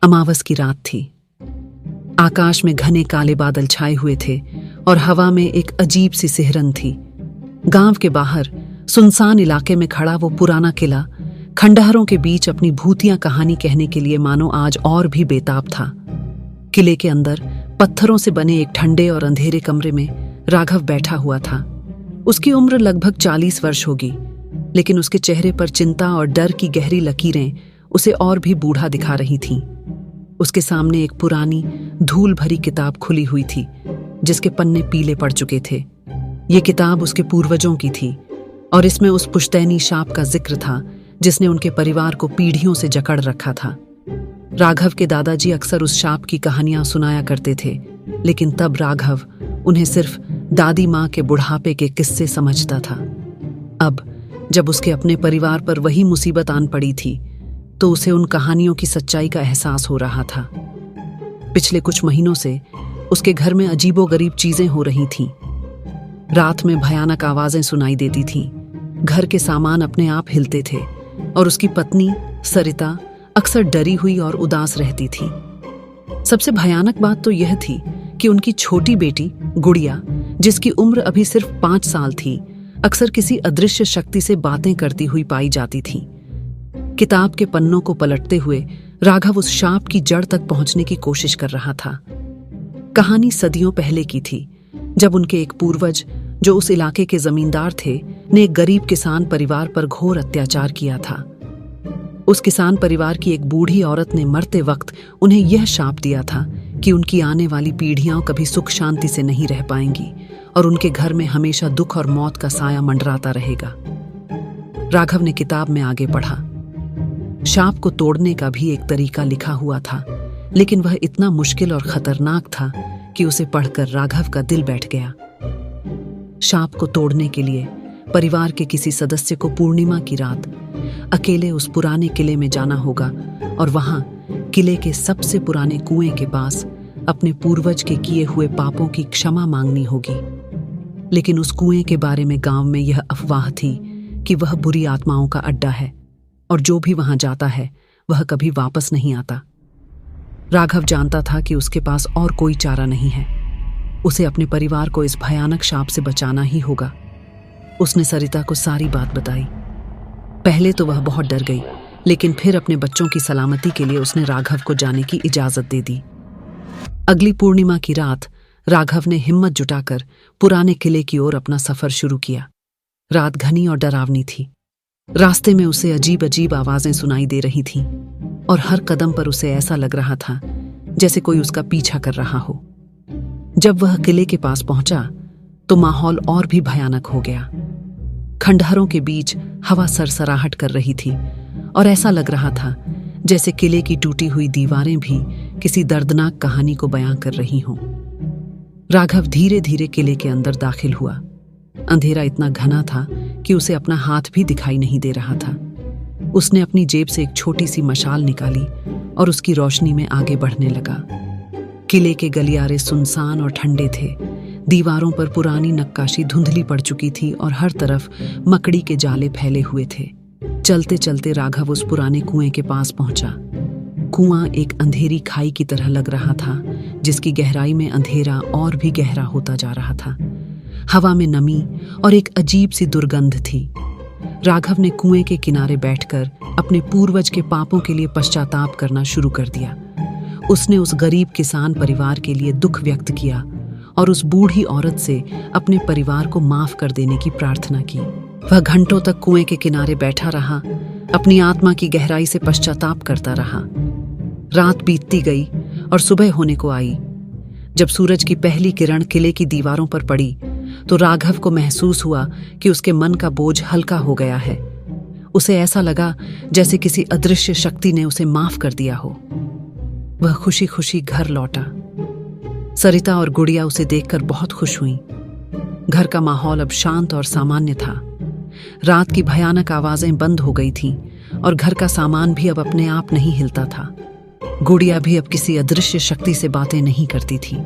अमावस की रात थी। आकाश में घने काले बादल छाए हुए थे और हवा में एक अजीब सी सिहरन थी। गांव के बाहर सुनसान इलाके में खड़ा वो पुराना किला खंडहरों के बीच अपनी भूतिया कहानी कहने के लिए मानो आज और भी बेताब था। किले के अंदर पत्थरों से बने एक ठंडे और अंधेरे कमरे में राघव बैठा हुआ था। उसकी उम्र लगभग 40 वर्ष होगी, लेकिन उसके चेहरे पर चिंता और डर की गहरी लकीरें उसे और भी बूढ़ा दिखा रही थीं। उसके सामने एक पुरानी धूल भरी किताब खुली हुई थी, जिसके पन्ने पीले पड़ चुके थे। ये किताब उसके पूर्वजों की थी और इसमें उस पुश्तैनी शाप का जिक्र था जिसने उनके परिवार को पीढ़ियों से जकड़ रखा था। राघव के दादाजी अक्सर उस शाप की कहानियां सुनाया करते थे, लेकिन तब राघव उन्हें सिर्फ दादी माँ के बुढ़ापे के किस्से समझता था। अब जब उसके अपने परिवार पर वही मुसीबत आन पड़ी थी, तो उसे उन कहानियों की सच्चाई का एहसास हो रहा था। पिछले कुछ महीनों से उसके घर में अजीबोगरीब चीजें हो रही थीं। रात में भयानक आवाजें सुनाई देती थीं, घर के सामान अपने आप हिलते थे और उसकी पत्नी सरिता अक्सर डरी हुई और उदास रहती थी। सबसे भयानक बात तो यह थी कि उनकी छोटी बेटी गुड़िया, जिसकी उम्र अभी सिर्फ 5 साल थी, अक्सर किसी अदृश्य शक्ति से बातें करती हुई पाई जाती थी। किताब के पन्नों को पलटते हुए राघव उस शाप की जड़ तक पहुंचने की कोशिश कर रहा था। कहानी सदियों पहले की थी, जब उनके एक पूर्वज, जो उस इलाके के जमींदार थे, ने एक गरीब किसान परिवार पर घोर अत्याचार किया था। उस किसान परिवार की एक बूढ़ी औरत ने मरते वक्त उन्हें यह शाप दिया था कि उनकी आने वाली पीढ़ियां कभी सुख शांति से नहीं रह पाएंगी और उनके घर में हमेशा दुख और मौत का साया मंडराता रहेगा। राघव ने किताब में आगे पढ़ा। शाप को तोड़ने का भी एक तरीका लिखा हुआ था, लेकिन वह इतना मुश्किल और खतरनाक था कि उसे पढ़कर राघव का दिल बैठ गया। शाप को तोड़ने के लिए परिवार के किसी सदस्य को पूर्णिमा की रात अकेले उस पुराने किले में जाना होगा और वहां किले के सबसे पुराने कुएं के पास अपने पूर्वज के किए हुए पापों की क्षमा मांगनी होगी। लेकिन उस कुएं के बारे में गांव में यह अफवाह थी कि वह बुरी आत्माओं का अड्डा है और जो भी वहां जाता है वह कभी वापस नहीं आता। राघव जानता था कि उसके पास और कोई चारा नहीं है। उसे अपने परिवार को इस भयानक शाप से बचाना ही होगा। उसने सरिता को सारी बात बताई। पहले तो वह बहुत डर गई, लेकिन फिर अपने बच्चों की सलामती के लिए उसने राघव को जाने की इजाजत दे दी। अगली पूर्णिमा की रात राघव ने हिम्मत जुटाकर पुराने किले की ओर अपना सफर शुरू किया। रात घनी और डरावनी थी। रास्ते में उसे अजीब अजीब आवाजें सुनाई दे रही थीं और हर कदम पर उसे ऐसा लग रहा था जैसे कोई उसका पीछा कर रहा हो। जब वह किले के पास पहुंचा तो माहौल और भी भयानक हो गया। खंडहरों के बीच हवा सरसराहट कर रही थी और ऐसा लग रहा था जैसे किले की टूटी हुई दीवारें भी किसी दर्दनाक कहानी को बयां कर रही हों। राघव धीरे धीरे किले के अंदर दाखिल हुआ। अंधेरा इतना घना था कि उसे अपना हाथ भी दिखाई नहीं दे रहा था। उसने अपनी जेब से एक छोटी सी मशाल निकाली और उसकी रोशनी में आगे बढ़ने लगा। किले के गलियारे सुनसान और ठंडे थे। दीवारों पर पुरानी नक्काशी धुंधली पड़ चुकी थी और हर तरफ मकड़ी के जाले फैले हुए थे। चलते चलते राघव उस पुराने कुएं के पास पहुंचा। कुआं एक अंधेरी खाई की तरह लग रहा था, जिसकी गहराई में अंधेरा और भी गहरा होता जा रहा था। हवा में नमी और एक अजीब सी दुर्गंध थी। राघव ने कुएं के किनारे बैठकर अपने पूर्वज के पापों के लिए पश्चाताप करना शुरू कर दिया। उसने उस गरीब किसान परिवार के लिए दुख व्यक्त किया और उस बूढ़ी औरत से अपने परिवार को माफ कर देने की प्रार्थना की। वह घंटों तक कुएं के किनारे बैठा रहा, अपनी आत्मा की गहराई से पश्चाताप करता रहा। रात बीतती गई और सुबह होने को आई। जब सूरज की पहली किरण किले की दीवारों पर पड़ी तो राघव को महसूस हुआ कि उसके मन का बोझ हल्का हो गया है। उसे ऐसा लगा जैसे किसी अदृश्य शक्ति ने उसे माफ कर दिया हो। वह खुशी खुशी घर लौटा। सरिता और गुड़िया उसे देखकर बहुत खुश हुईं। घर का माहौल अब शांत और सामान्य था। रात की भयानक आवाजें बंद हो गई थीं और घर का सामान भी अब अपने आप नहीं हिलता था। गुड़िया भी अब किसी अदृश्य शक्ति से बातें नहीं करती थी।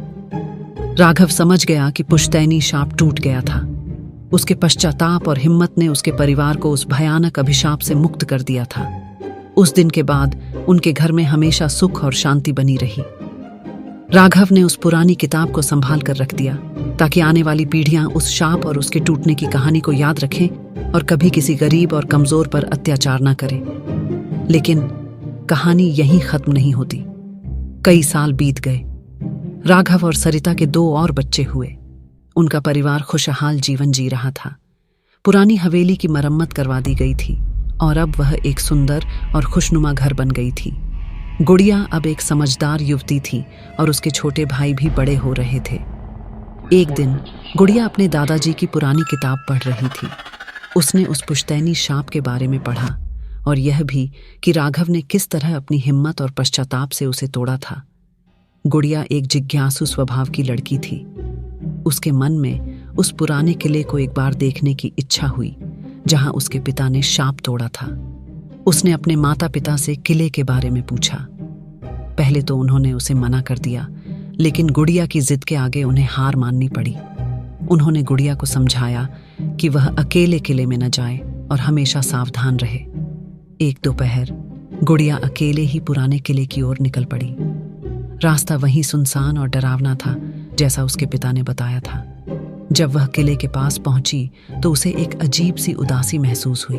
राघव समझ गया कि पुश्तैनी शाप टूट गया था। उसके पश्चाताप और हिम्मत ने उसके परिवार को उस भयानक अभिशाप से मुक्त कर दिया था। उस दिन के बाद उनके घर में हमेशा सुख और शांति बनी रही। राघव ने उस पुरानी किताब को संभाल कर रख दिया ताकि आने वाली पीढ़ियां उस शाप और उसके टूटने की कहानी को याद रखें और कभी किसी गरीब और कमजोर पर अत्याचार ना करें। लेकिन कहानी यहीं खत्म नहीं होती। कई साल बीत गए। राघव और सरिता के 2 और बच्चे हुए। उनका परिवार खुशहाल जीवन जी रहा था। पुरानी हवेली की मरम्मत करवा दी गई थी और अब वह एक सुंदर और खुशनुमा घर बन गई थी। गुड़िया अब एक समझदार युवती थी और उसके छोटे भाई भी बड़े हो रहे थे। एक दिन गुड़िया अपने दादाजी की पुरानी किताब पढ़ रही थी। उसने उस पुश्तैनी शाप के बारे में पढ़ा और यह भी कि राघव ने किस तरह अपनी हिम्मत और पश्चाताप से उसे तोड़ा था। गुड़िया एक जिज्ञासु स्वभाव की लड़की थी। उसके मन में उस पुराने किले को एक बार देखने की इच्छा हुई जहां उसके पिता ने शाप तोड़ा था। उसने अपने माता पिता से किले के बारे में पूछा। पहले तो उन्होंने उसे मना कर दिया, लेकिन गुड़िया की जिद के आगे उन्हें हार माननी पड़ी। उन्होंने गुड़िया को समझाया कि वह अकेले किले में न जाए और हमेशा सावधान रहे। एक दोपहर गुड़िया अकेले ही पुराने किले की ओर निकल पड़ी। रास्ता वहीं सुनसान और डरावना था जैसा उसके पिता ने बताया था। जब वह किले के पास पहुंची तो उसे एक अजीब सी उदासी महसूस हुई।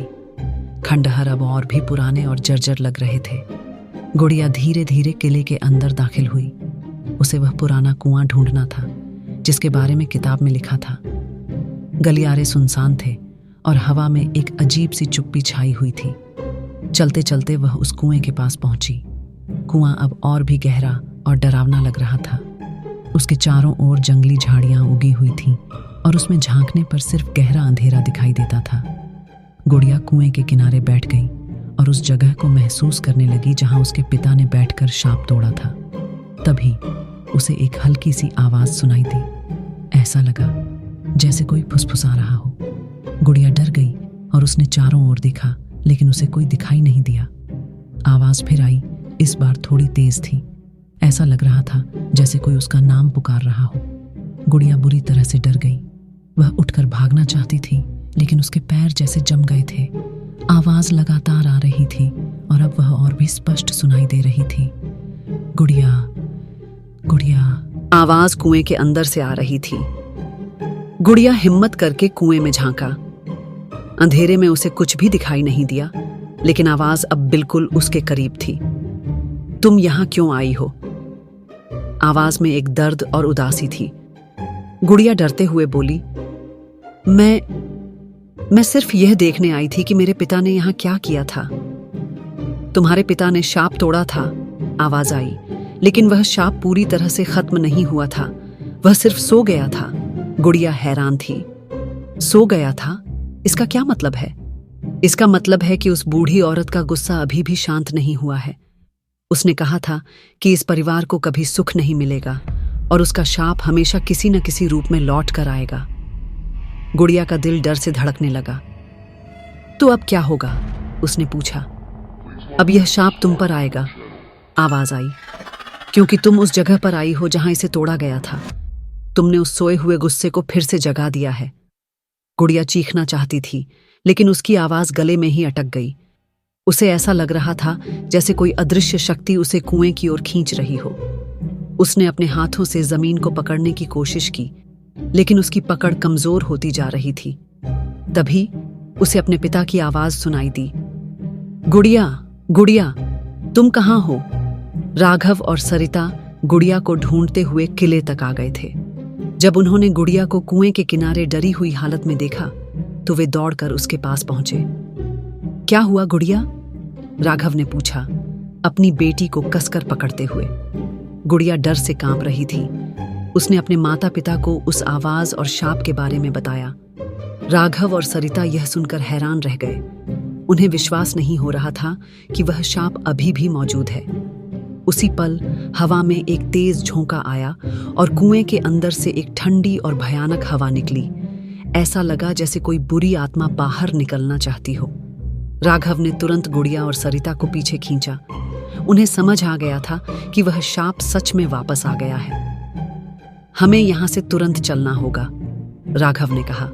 खंडहर अब और भी पुराने और जर्जर लग रहे थे। गुड़िया धीरे धीरे किले के अंदर दाखिल हुई। उसे वह पुराना कुआं ढूंढना था जिसके बारे में किताब में लिखा था। गलियारे सुनसान थे और हवा में एक अजीब सी चुप्पी छाई हुई थी। चलते चलते वह उस कुएं के पास पहुंची। कुआं अब और भी गहरा और डरावना लग रहा था। उसके चारों ओर जंगली झाड़ियां उगी हुई थीं और उसमें झांकने पर सिर्फ गहरा अंधेरा दिखाई देता था। गुड़िया कुएं के किनारे बैठ गई और उस जगह को महसूस करने लगी जहां उसके पिता ने बैठकर शाप तोड़ा था। तभी उसे एक हल्की सी आवाज सुनाई दी। ऐसा लगा जैसे कोई फुसफुसा रहा हो। गुड़िया डर गई और उसने चारों ओर देखा, लेकिन उसे कोई दिखाई नहीं दिया। आवाज फिर आई। इस बार थोड़ी तेज थी। ऐसा लग रहा था जैसे कोई उसका नाम पुकार रहा हो। गुड़िया बुरी तरह से डर गई। वह उठकर भागना चाहती थी, लेकिन उसके पैर जैसे जम गए थे। आवाज लगातार आ रही थी और अब वह और भी स्पष्ट सुनाई दे रही थी। गुड़िया, गुड़िया। आवाज कुएं के अंदर से आ रही थी। गुड़िया हिम्मत करके कुएं में झांका। अंधेरे में उसे कुछ भी दिखाई नहीं दिया, लेकिन आवाज अब बिल्कुल उसके करीब थी। तुम यहां क्यों आई हो? आवाज में एक दर्द और उदासी थी। गुड़िया डरते हुए बोली, मैं सिर्फ यह देखने आई थी कि मेरे पिता ने यहां क्या किया था। तुम्हारे पिता ने शाप तोड़ा था, आवाज आई, लेकिन वह शाप पूरी तरह से खत्म नहीं हुआ था। वह सिर्फ सो गया था। गुड़िया हैरान थी। सो गया था? इसका क्या मतलब है? इसका मतलब है कि उस बूढ़ी औरत का गुस्सा अभी भी शांत नहीं हुआ है। उसने कहा था कि इस परिवार को कभी सुख नहीं मिलेगा और उसका शाप हमेशा किसी न किसी रूप में लौट कर आएगा। गुड़िया का दिल डर से धड़कने लगा। तो अब क्या होगा? उसने पूछा। अब यह शाप तुम पर आएगा, आवाज आई, क्योंकि तुम उस जगह पर आई हो जहां इसे तोड़ा गया था। तुमने उस सोए हुए गुस्से को फिर से जगा दिया है। गुड़िया चीखना चाहती थी, लेकिन उसकी आवाज गले में ही अटक गई। उसे ऐसा लग रहा था जैसे कोई अदृश्य शक्ति उसे कुएं की ओर खींच रही हो। उसने अपने हाथों से जमीन को पकड़ने की कोशिश की, लेकिन उसकी पकड़ कमजोर होती जा रही थी। तभी उसे अपने पिता की आवाज सुनाई दी। गुड़िया, गुड़िया, तुम कहाँ हो? राघव और सरिता गुड़िया को ढूंढते हुए किले तक आ गए थे। जब उन्होंने गुड़िया को कुएं के किनारे डरी हुई हालत में देखा तो वे दौड़कर उसके पास पहुंचे। क्या हुआ गुड़िया? राघव ने पूछा, अपनी बेटी को कसकर पकड़ते हुए। गुड़िया डर से कांप रही थी। उसने अपने माता पिता को उस आवाज और शाप के बारे में बताया। राघव और सरिता यह सुनकर हैरान रह गए। उन्हें विश्वास नहीं हो रहा था कि वह शाप अभी भी मौजूद है। उसी पल हवा में एक तेज झोंका आया और कुएं के अंदर से एक ठंडी और भयानक हवा निकली। ऐसा लगा जैसे कोई बुरी आत्मा बाहर निकलना चाहती हो। राघव ने तुरंत गुड़िया और सरिता को पीछे खींचा। उन्हें समझ आ गया था कि वह शाप सच में वापस आ गया है। हमें यहां से तुरंत चलना होगा, राघव ने कहा।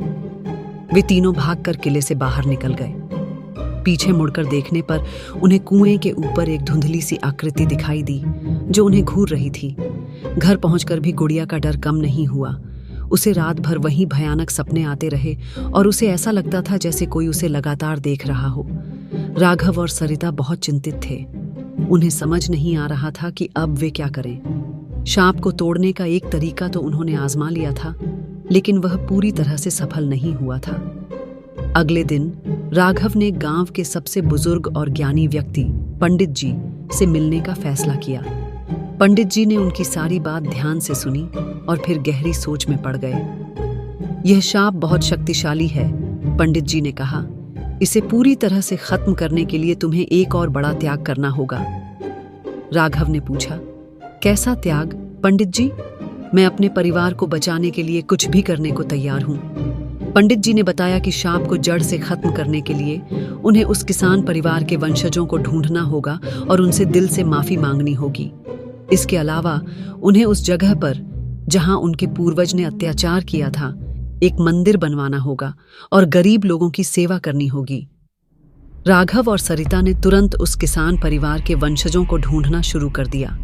वे तीनों भागकर किले से बाहर निकल गए। पीछे मुड़कर देखने पर उन्हें कुएं के ऊपर एक धुंधली सी आकृति दिखाई दी जो उन्हें घूर रही थी। घर पहुंचकर भी गुड़िया का डर कम नहीं हुआ। उसे रात भर वही भयानक सपने आते रहे और उसे ऐसा लगता था जैसे कोई उसे लगातार देख रहा हो। राघव और सरिता बहुत चिंतित थे। उन्हें समझ नहीं आ रहा था कि अब वे क्या करें। सांप को तोड़ने का एक तरीका तो उन्होंने आजमा लिया था, लेकिन वह पूरी तरह से सफल नहीं हुआ था। अगले दिन राघव ने गांव के सबसे बुजुर्ग और ज्ञानी व्यक्ति पंडित जी से मिलने का फैसला किया। पंडित जी ने उनकी सारी बात ध्यान से सुनी और फिर गहरी सोच में पड़ गए। यह शाप बहुत शक्तिशाली है, पंडित जी ने कहा। इसे पूरी तरह से खत्म करने के लिए तुम्हें एक और बड़ा त्याग करना होगा। राघव ने पूछा, कैसा त्याग पंडित जी? मैं अपने परिवार को बचाने के लिए कुछ भी करने को तैयार हूं। पंडित जी ने बताया कि शाप को जड़ से खत्म करने के लिए उन्हें उस किसान परिवार के वंशजों को ढूंढना होगा और उनसे दिल से माफी मांगनी होगी। इसके अलावा उन्हें उस जगह पर जहां उनके पूर्वज ने अत्याचार किया था एक मंदिर बनवाना होगा और गरीब लोगों की सेवा करनी होगी। राघव और सरिता ने तुरंत उस किसान परिवार के वंशजों को ढूंढना शुरू कर दिया।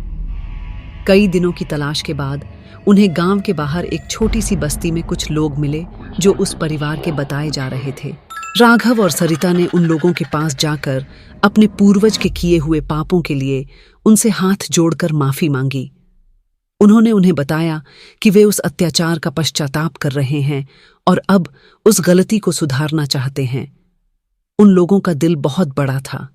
कई दिनों की तलाश के बाद उन्हें गांव के बाहर एक छोटी सी बस्ती में कुछ लोग मिले जो उस परिवार के बताए जा रहे थे। राघव और सरिता ने उन लोगों के पास जाकर अपने पूर्वज के किए हुए पापों के लिए उनसे हाथ जोड़कर माफी मांगी। उन्होंने उन्हें बताया कि वे उस अत्याचार का पश्चाताप कर रहे हैं और अब उस गलती को सुधारना चाहते हैं। उन लोगों का दिल बहुत बड़ा था।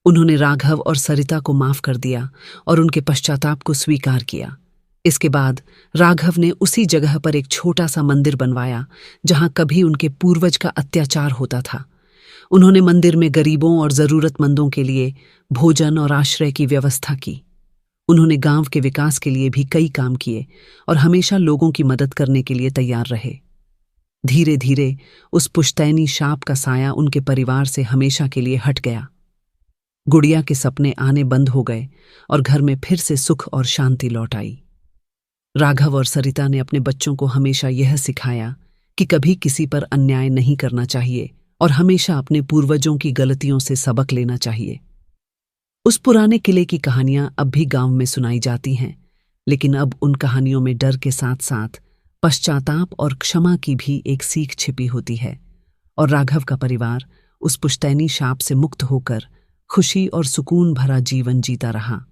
उन्होंने राघव और सरिता को माफ कर दिया और उनके पश्चाताप को स्वीकार किया। इसके बाद राघव ने उसी जगह पर एक छोटा सा मंदिर बनवाया जहां कभी उनके पूर्वज का अत्याचार होता था। उन्होंने मंदिर में गरीबों और जरूरतमंदों के लिए भोजन और आश्रय की व्यवस्था की। उन्होंने गांव के विकास के लिए भी कई काम किए और हमेशा लोगों की मदद करने के लिए तैयार रहे। धीरे धीरे उस पुश्तैनी शाप का साया उनके परिवार से हमेशा के लिए हट गया। गुड़िया के सपने आने बंद हो गए और घर में फिर से सुख और शांति लौट आई। राघव और सरिता ने अपने बच्चों को हमेशा यह सिखाया कि कभी किसी पर अन्याय नहीं करना चाहिए और हमेशा अपने पूर्वजों की गलतियों से सबक लेना चाहिए। उस पुराने किले की कहानियां अब भी गांव में सुनाई जाती हैं, लेकिन अब उन कहानियों में डर के साथ साथ पश्चाताप और क्षमा की भी एक सीख छिपी होती है। और राघव का परिवार उस पुश्तैनी शाप से मुक्त होकर खुशी और सुकून भरा जीवन जीता रहा।